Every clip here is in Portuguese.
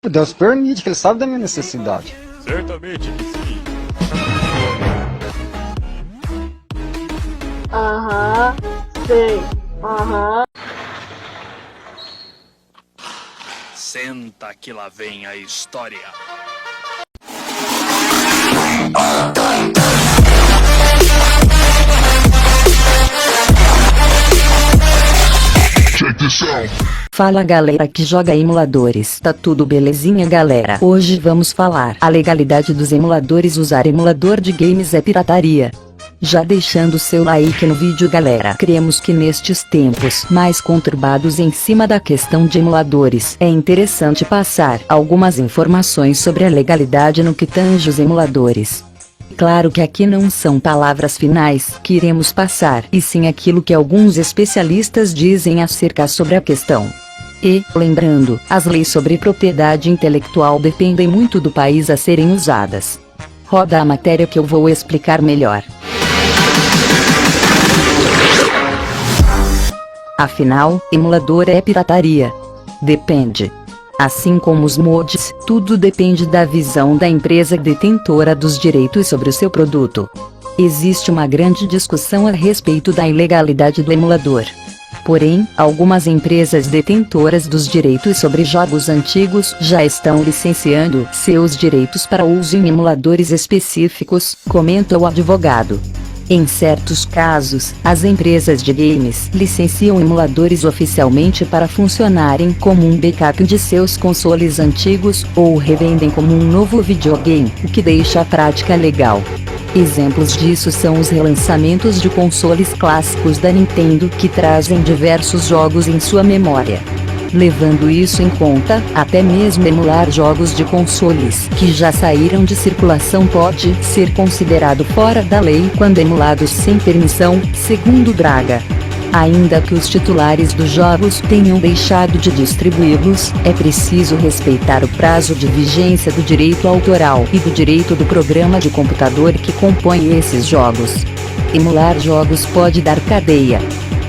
Deus permite, que ele sabe da minha necessidade. Certamente que sim. Aham, sei. Aham. Senta que lá vem a história. Fala galera que joga emuladores, tá tudo belezinha galera? Hoje vamos falar a legalidade dos emuladores. Usar emulador de games é pirataria. Já deixando seu like no vídeo galera, cremos que nestes tempos mais conturbados em cima da questão de emuladores, é interessante passar algumas informações sobre a legalidade no que tange os emuladores. Claro que aqui não são palavras finais que iremos passar, e sim aquilo que alguns especialistas dizem acerca sobre a questão. E, lembrando, as leis sobre propriedade intelectual dependem muito do país a serem usadas. Roda a matéria que eu vou explicar melhor. Afinal, emulador é pirataria? Depende. Assim como os mods, tudo depende da visão da empresa detentora dos direitos sobre o seu produto. Existe uma grande discussão a respeito da ilegalidade do emulador. Porém, algumas empresas detentoras dos direitos sobre jogos antigos já estão licenciando seus direitos para uso em emuladores específicos, comenta o advogado. Em certos casos, as empresas de games licenciam emuladores oficialmente para funcionarem como um backup de seus consoles antigos, ou revendem como um novo videogame, o que deixa a prática legal. Exemplos disso são os relançamentos de consoles clássicos da Nintendo que trazem diversos jogos em sua memória. Levando isso em conta, até mesmo emular jogos de consoles que já saíram de circulação pode ser considerado fora da lei quando emulados sem permissão, segundo Braga. Ainda que os titulares dos jogos tenham deixado de distribuí-los, é preciso respeitar o prazo de vigência do direito autoral e do direito do programa de computador que compõe esses jogos. Emular jogos pode dar cadeia.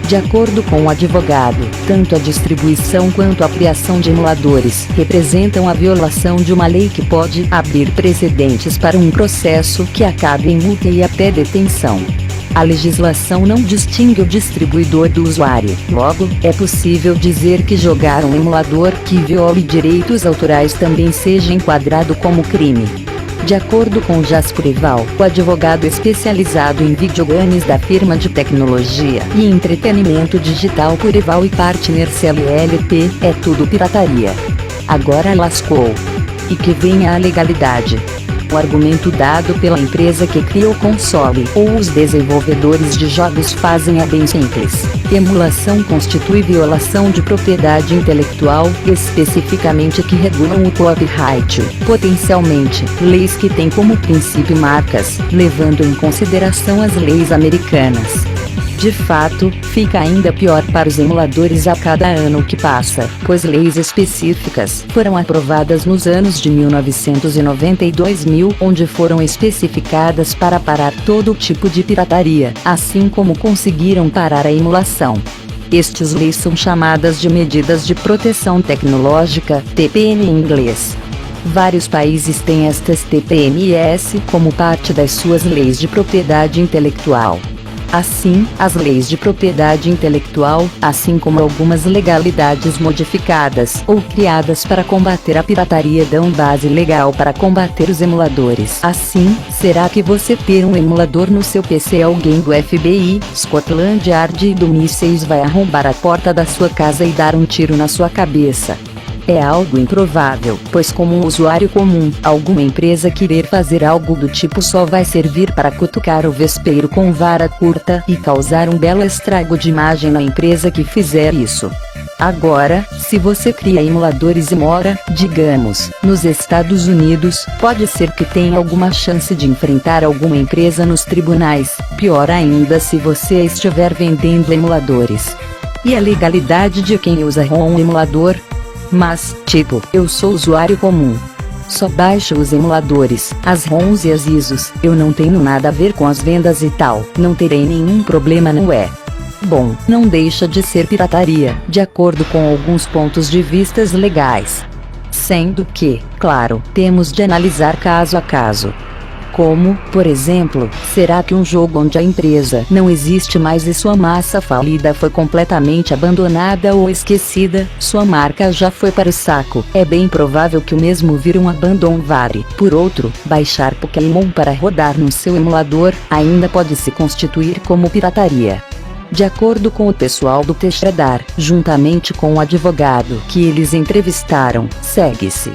De acordo com o advogado, tanto a distribuição quanto a criação de emuladores representam a violação de uma lei que pode abrir precedentes para um processo que acabe em multa e até detenção. A legislação não distingue o distribuidor do usuário, logo, é possível dizer que jogar um emulador que viole direitos autorais também seja enquadrado como crime. De acordo com Jasper Rival, o advogado especializado em videogames da firma de tecnologia e entretenimento digital Rival e Partners LLP, é tudo pirataria. Agora lascou. E que venha a legalidade. O argumento dado pela empresa que cria o console ou os desenvolvedores de jogos fazem a bem simples. Emulação constitui violação de propriedade intelectual, especificamente que regulam o copyright, potencialmente, leis que têm como princípio marcas, levando em consideração as leis americanas. De fato, fica ainda pior para os emuladores a cada ano que passa, pois leis específicas foram aprovadas nos anos de 1990 e 2000, onde foram especificadas para parar todo tipo de pirataria, assim como conseguiram parar a emulação. Estas leis são chamadas de Medidas de Proteção Tecnológica, TPM em inglês. Vários países têm estas TPMS como parte das suas leis de propriedade intelectual. Assim, as leis de propriedade intelectual, assim como algumas legalidades modificadas ou criadas para combater a pirataria, dão base legal para combater os emuladores. Assim, será que você ter um emulador no seu PC, alguém do FBI, Scotland Yard e do mísseis vai arrombar a porta da sua casa e dar um tiro na sua cabeça? É algo improvável, pois como um usuário comum, alguma empresa querer fazer algo do tipo só vai servir para cutucar o vespeiro com vara curta e causar um belo estrago de imagem na empresa que fizer isso. Agora, se você cria emuladores e mora, digamos, nos Estados Unidos, pode ser que tenha alguma chance de enfrentar alguma empresa nos tribunais, pior ainda se você estiver vendendo emuladores. E a legalidade de quem usa um emulador? Mas, tipo, eu sou usuário comum. Só baixo os emuladores, as ROMs e as ISOs, eu não tenho nada a ver com as vendas e tal, não terei nenhum problema, não é? Bom, não deixa de ser pirataria, de acordo com alguns pontos de vistas legais. Sendo que, claro, temos de analisar caso a caso. Como, por exemplo, será que um jogo onde a empresa não existe mais e sua massa falida foi completamente abandonada ou esquecida, sua marca já foi para o saco? É bem provável que o mesmo vire um abandonware. Por outro, baixar Pokémon para rodar no seu emulador, ainda pode se constituir como pirataria. De acordo com o pessoal do Techradar, juntamente com o advogado que eles entrevistaram, segue-se.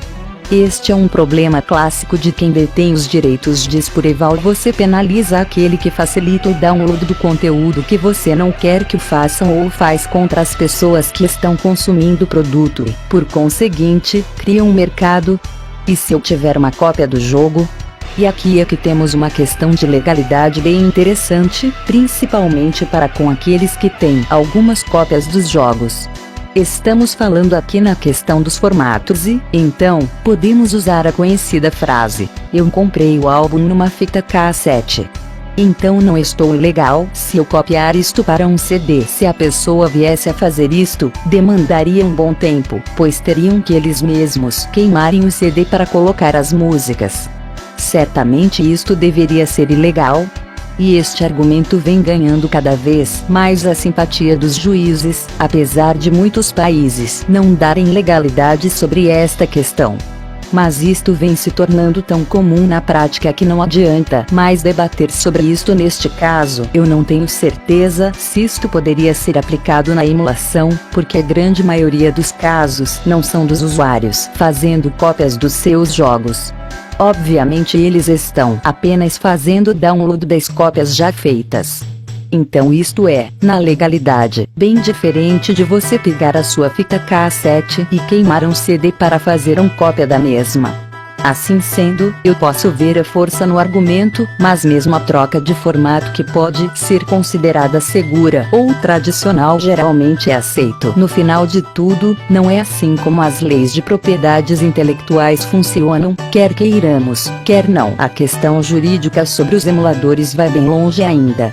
Este é um problema clássico de quem detém os direitos diz por eval você penaliza aquele que facilita o download do conteúdo que você não quer que o façam ou faz contra as pessoas que estão consumindo o produto e, por conseguinte, cria um mercado. E se eu tiver uma cópia do jogo? E aqui é que temos uma questão de legalidade bem interessante, principalmente para com aqueles que têm algumas cópias dos jogos. Estamos falando aqui na questão dos formatos e, então, podemos usar a conhecida frase: eu comprei o álbum numa fita cassete. Então não estou ilegal se eu copiar isto para um CD. Se a pessoa viesse a fazer isto, demandaria um bom tempo, pois teriam que eles mesmos queimarem o CD para colocar as músicas. Certamente isto deveria ser ilegal. E este argumento vem ganhando cada vez mais a simpatia dos juízes, apesar de muitos países não darem legalidade sobre esta questão. Mas isto vem se tornando tão comum na prática que não adianta mais debater sobre isto. Neste caso, eu não tenho certeza se isto poderia ser aplicado na emulação, porque a grande maioria dos casos não são dos usuários fazendo cópias dos seus jogos. Obviamente eles estão apenas fazendo download das cópias já feitas. Então isto é, na legalidade, bem diferente de você pegar a sua fita cassete e queimar um CD para fazer uma cópia da mesma. Assim sendo, eu posso ver a força no argumento, mas mesmo a troca de formato que pode ser considerada segura ou tradicional geralmente é aceito. No final de tudo, não é assim como as leis de propriedades intelectuais funcionam, quer queiramos, quer não. A questão jurídica sobre os emuladores vai bem longe ainda.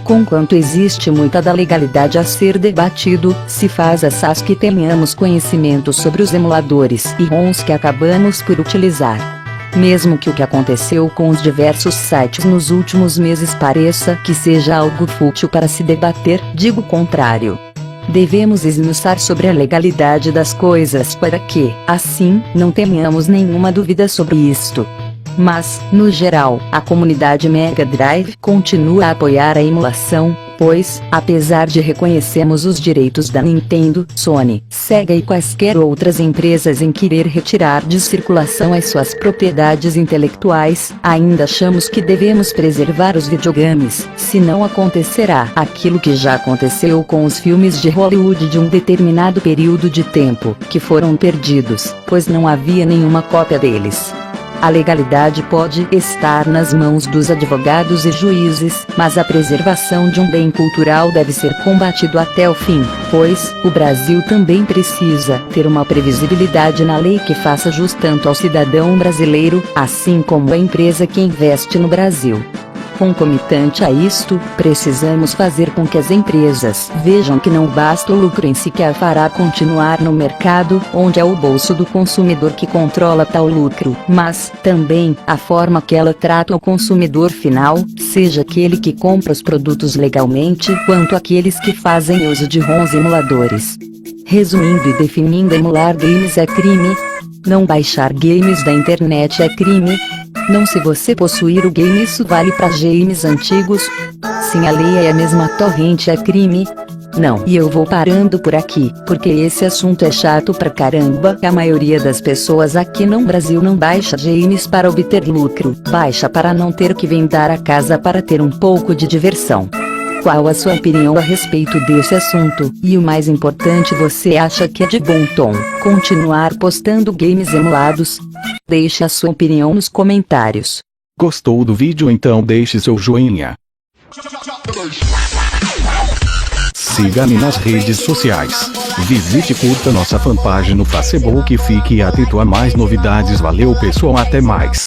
Conquanto existe muita da legalidade a ser debatido, se faz assaz que tenhamos conhecimento sobre os emuladores e ROMs que acabamos por utilizar. Mesmo que o que aconteceu com os diversos sites nos últimos meses pareça que seja algo fútil para se debater, digo o contrário. Devemos esmiuçar sobre a legalidade das coisas para que, assim, não tenhamos nenhuma dúvida sobre isto. Mas, no geral, a comunidade Mega Drive continua a apoiar a emulação, pois, apesar de reconhecermos os direitos da Nintendo, Sony, Sega e quaisquer outras empresas em querer retirar de circulação as suas propriedades intelectuais, ainda achamos que devemos preservar os videogames, senão acontecerá aquilo que já aconteceu com os filmes de Hollywood de um determinado período de tempo, que foram perdidos, pois não havia nenhuma cópia deles. A legalidade pode estar nas mãos dos advogados e juízes, mas a preservação de um bem cultural deve ser combatido até o fim, pois o Brasil também precisa ter uma previsibilidade na lei que faça jus tanto ao cidadão brasileiro, assim como à empresa que investe no Brasil. Concomitante a isto, precisamos fazer com que as empresas vejam que não basta o lucro em si que a fará continuar no mercado, onde é o bolso do consumidor que controla tal lucro, mas, também, a forma que ela trata o consumidor final, seja aquele que compra os produtos legalmente, quanto aqueles que fazem uso de ROMs emuladores. Resumindo e definindo, emular games é crime. Não baixar games da internet é crime. Não, se você possuir o game, isso vale para games antigos. Sim, a lei é a mesma, torrent é crime. Não, e eu vou parando por aqui, porque esse assunto é chato pra caramba. A maioria das pessoas aqui no Brasil não baixa games para obter lucro, baixa para não ter que vender a casa para ter um pouco de diversão. Qual a sua opinião a respeito desse assunto? E o mais importante, você acha que é de bom tom continuar postando games emulados? Deixe a sua opinião nos comentários. Gostou do vídeo? Então deixe seu joinha. Siga-me nas redes sociais. Visite e curta nossa fanpage no Facebook e fique atento a mais novidades. Valeu pessoal, até mais.